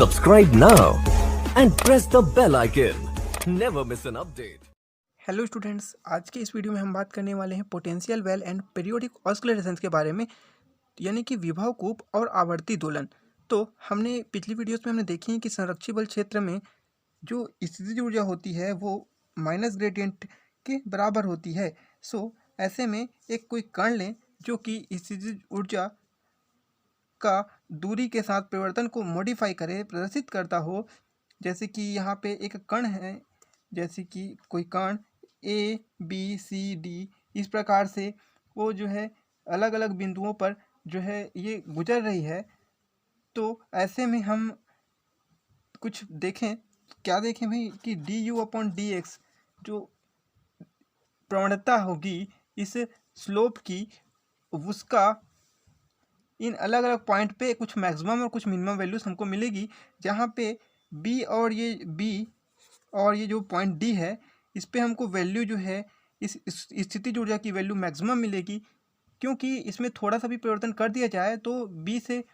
Subscribe now and press the bell icon. Never miss an update. Hello students, आज के इस video में हम बात करने वाले हैं potential well and periodic oscillations के बारे में, यानी कि विभव कूप और आवर्ती दोलन। तो हमने पिछली वीडियोस में हमने देखी है कि संरक्षी बल क्षेत्र में जो स्थितिज ऊर्जा होती है वो माइनस ग्रेडियंट के बराबर होती है। ऐसे में एक कोई कण लें जो कि स्थितिज ऊर्जा का दूरी के साथ परिवर्तन को मॉडिफाई करे, प्रदर्शित करता हो। जैसे कि यहाँ पे एक कण है, जैसे कि कोई कण ए बी सी डी, इस प्रकार से वो जो है अलग अलग बिंदुओं पर जो है ये गुजर रही है। तो ऐसे में हम कुछ देखें, क्या देखें भाई, कि D U upon D x जो प्रवणता होगी इस स्लोप की, उसका इन अलग अलग पॉइंट पे कुछ मैक्सिमम और कुछ मिनिमम वैल्यूज हमको मिलेगी। जहाँ पे बी और ये जो पॉइंट डी है, इस पे हमको वैल्यू जो है इस स्थितिज ऊर्जा की वैल्यू मैक्सिमम मिलेगी, क्योंकि इसमें थोड़ा सा भी परिवर्तन कर दिया जाए तो बी से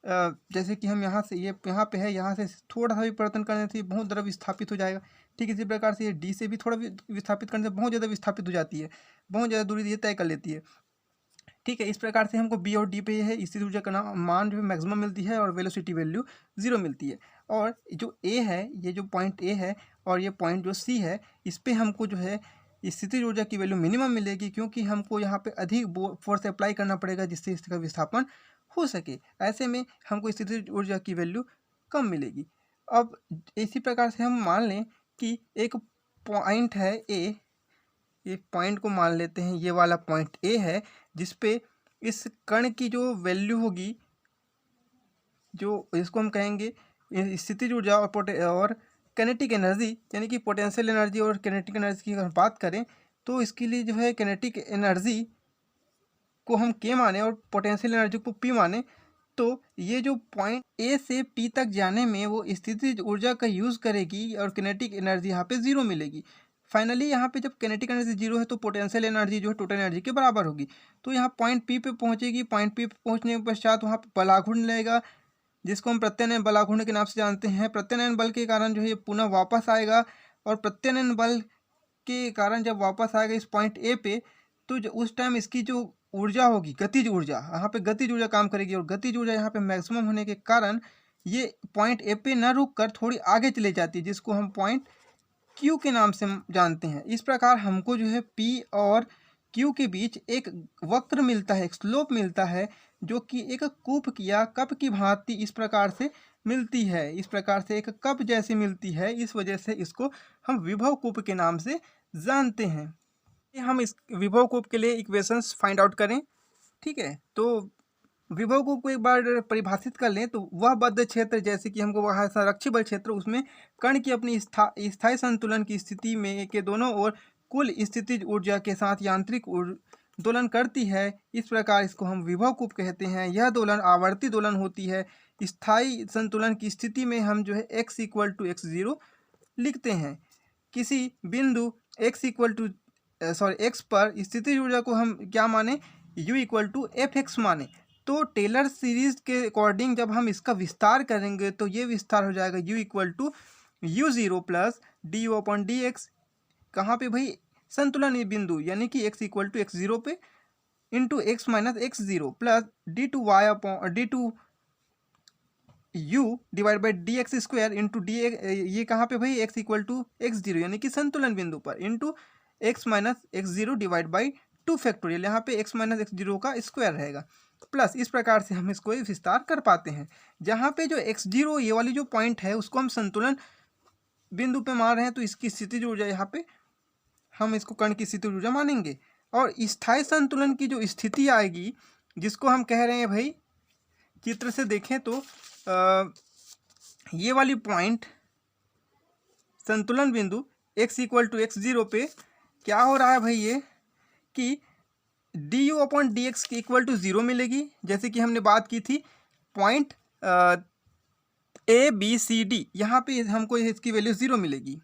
जैसे कि हम यहाँ से ये यहाँ पे है, यहाँ से थोड़ा सा भी परिवर्तन करने से बहुत ज़्यादा विस्थापित हो जाएगा। ठीक इसी प्रकार से ये डी से भी थोड़ा विस्थापित करने से बहुत ज़्यादा विस्थापित हो जाती है, बहुत ज़्यादा दूरी ये तय कर लेती है। ठीक है, इस प्रकार से हमको बी और डी पे है स्थितिज ऊर्जा का मान जो है मैक्सिमम मिलती है और वेलोसिटी वैल्यू 0 मिलती है। और जो ए है, ये जो पॉइंट ए है और ये पॉइंट जो सी है, इस पे हमको जो है स्थितिज ऊर्जा की वैल्यू मिनिमम मिलेगी, क्योंकि हमको यहाँ पे अधिक फोर्स अप्लाई करना पड़ेगा जिससे इसका विस्थापन हो सके। ऐसे में हमको स्थितिज ऊर्जा की वैल्यू कम मिलेगी। अब इसी प्रकार से हम मान लें कि एक पॉइंट है ए, एक पॉइंट को मान लेते हैं, ये वाला पॉइंट ए है, जिस पे इस कण की जो वैल्यू होगी, जो इसको हम कहेंगे स्थितिज ऊर्जा और कैनेटिक एनर्जी, यानी कि पोटेंशियल एनर्जी और कैनेटिक एनर्जी की अगर बात करें तो इसके लिए जो है कैनेटिक एनर्जी को हम के माने और पोटेंशियल एनर्जी को पी माने, तो ये जो पॉइंट ए से पी तक जाने में वो स्थितिज ऊर्जा का यूज़ करेगी और कैनेटिक एनर्जी यहाँ पे 0 मिलेगी। फाइनली यहाँ पे जब कैनेटिक एनर्जी 0 है तो पोटेंशियल एनर्जी जो है टोटल एनर्जी के बराबर होगी। तो यहाँ पॉइंट पी पे पहुँचेगी। पॉइंट पी पे पहुँचने के पश्चात वहाँ पे बलाघूर्ण लेगा, जिसको हम प्रत्यानयन बलाघूर्ण के नाम से जानते हैं। प्रत्यानयन बल के कारण जो है ये पुनः वापस आएगा, और प्रत्यानयन बल के कारण जब वापस आएगा इस पॉइंट ए पे, तो उस टाइम इसकी जो ऊर्जा होगी, गतिज ऊर्जा, यहाँ पे गतिज ऊर्जा काम करेगी, और गतिज ऊर्जा यहाँ पे मैक्सिमम होने के कारण ये पॉइंट ए पे न रुक कर थोड़ी आगे चले जाती है, जिसको हम पॉइंट क्यू के नाम से जानते हैं। इस प्रकार हमको जो है पी और क्यू के बीच एक वक्र मिलता है, एक स्लोप मिलता है, जो कि एक कूप या कप की भांति इस प्रकार से मिलती है, इस प्रकार से एक कप जैसी मिलती है। इस वजह से इसको हम विभव कूप के नाम से जानते हैं। हम इस विभव कूप के लिए इक्वेशंस फाइंड आउट करें। ठीक है, तो विभव कूप को एक बार परिभाषित कर लें तो वह बद्ध क्षेत्र, जैसे कि हमको वहाँ संरक्षी बल क्षेत्र, उसमें कण की अपनी स्थायी संतुलन की स्थिति में के दोनों ओर कुल स्थितिज ऊर्जा के साथ यांत्रिक दोलन करती है। इस प्रकार इसको हम विभव कूप कहते हैं। यह दोलन आवर्ती दोलन होती है। स्थायी संतुलन की स्थिति में हम जो है x = x0 लिखते हैं। किसी बिंदु x पर स्थितिज ऊर्जा को हम क्या माने, u = fx माने। तो टेलर सीरीज के अकॉर्डिंग जब हम इसका विस्तार करेंगे तो ये विस्तार हो जाएगा u = u0 + du/dx। कहाँ पे भाई, संतुलन बिंदु, यानी कि x = x0 पे into x - x0 plus d2u/dx² into D, ये कहाँ पे भाई, x = x0 यानी कि संतुलन बिंदु पर, इंटू x - x0 / 2 फैक्टोरियल, यहाँ पे x - x0 का स्क्वायर रहेगा, प्लस इस प्रकार से हम इसको विस्तार कर पाते हैं। जहाँ पे जो x0 ये वाली जो पॉइंट है उसको हम संतुलन बिंदु पे मान रहे हैं, तो इसकी स्थितिज ऊर्जा यहाँ पे हम इसको कण की स्थितिज ऊर्जा मानेंगे। और स्थायी संतुलन की जो स्थिति आएगी, जिसको हम कह रहे हैं भाई, चित्र से देखें तो ये वाली पॉइंट संतुलन बिंदु x = x0 पे क्या हो रहा है भाई, ये कि du/dx = 0 मिलेगी। जैसे कि हमने बात की थी पॉइंट ABCD, यहाँ पे हमको इसकी वैल्यू 0 मिलेगी।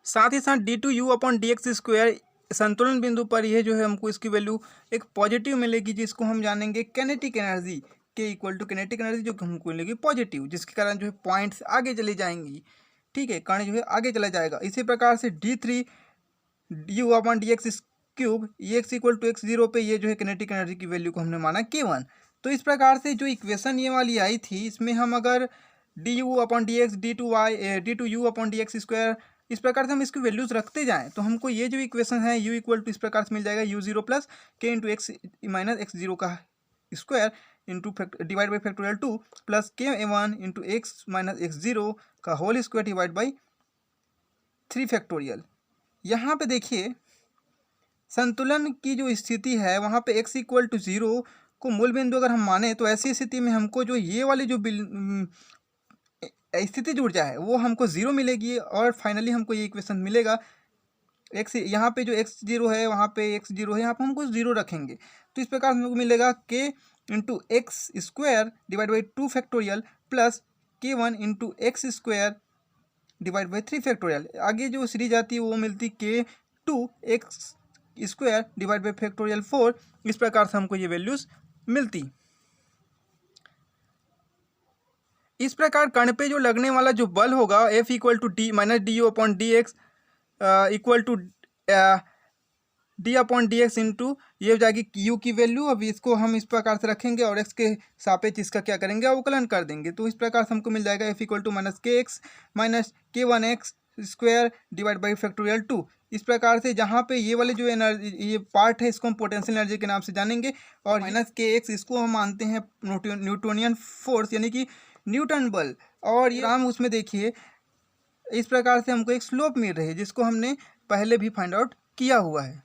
साथ ही साथ d2u/dx² संतुलन बिंदु पर यह जो है हमको इसकी वैल्यू एक पॉजिटिव मिलेगी, जिसको हम जानेंगे कैनेटिक एनर्जी। के इक्वल टू किनेटिक एनर्जी जो हमको मिलेगी पॉजिटिव, जिसके कारण जो है पॉइंट्स आगे चली जाएंगी। ठीक है, कण जो है आगे चला जाएगा। इसी प्रकार से d3 du upon D X cube X equal to x0 पे ये जो है किनेटिक एनर्जी की वैल्यू को हमने माना k1। तो इस प्रकार से जो इक्वेशन ये वाली आई थी, इसमें हम अगर du upon D X D two U upon D X square, इस प्रकार से हम इसकी वैल्यूज रखते जाएं तो हमको ये जो इक्वेशन है u इक्वल टू इस प्रकार से मिल जाएगा u0 plus k into X minus x0 का square into divide by factorial 2 plus k1 into X minus x0 का whole square divide by 3 factorial. यहाँ पे देखिए संतुलन की जो स्थिति है वहाँ पे x इक्वल टू 0 को मूल बिंदु अगर हम माने तो ऐसी स्थिति में हमको जो ये वाली जो स्थिति ऊर्जा है वो हमको 0 मिलेगी और फाइनली हमको ये इक्वेशन मिलेगा। x यहाँ पे जो x0 है वहाँ पे x0 है, यहाँ पे हमको 0 रखेंगे तो इस प्रकार हमको मिलेगा k into x square divide by 2 factorial plus k1 into x square divide by 3 factorial. आगे जो सीरीज आती है वो मिलती k2 x square divide by factorial 4। इस प्रकार से हमको ये वैल्यूज मिलती। इस प्रकार कण पे जो लगने वाला जो बल होगा F equal to D minus D U upon D X equal to D upon D X into ये हो जाएगी यू की वैल्यू। अब इसको हम इस प्रकार से रखेंगे और एक्स के सापेक्ष इसका क्या करेंगे, अवकलन कर देंगे। तो इस प्रकार से हमको मिल जाएगा F इक्वल टू माइनस के x minus k1 x square divide by factorial 2। इस प्रकार से जहाँ पे ये वाले जो एनर्जी ये पार्ट है इसको हम पोटेंशियल एनर्जी के नाम से जानेंगे और माइनस के एक्स इसको हम मानते हैं न्यूटोनियन फोर्स यानी कि न्यूटन बल। और ये हम उसमें देखिए इस प्रकार से हमको एक स्लोप मिल रही है जिसको हमने पहले भी फाइंड आउट किया हुआ है।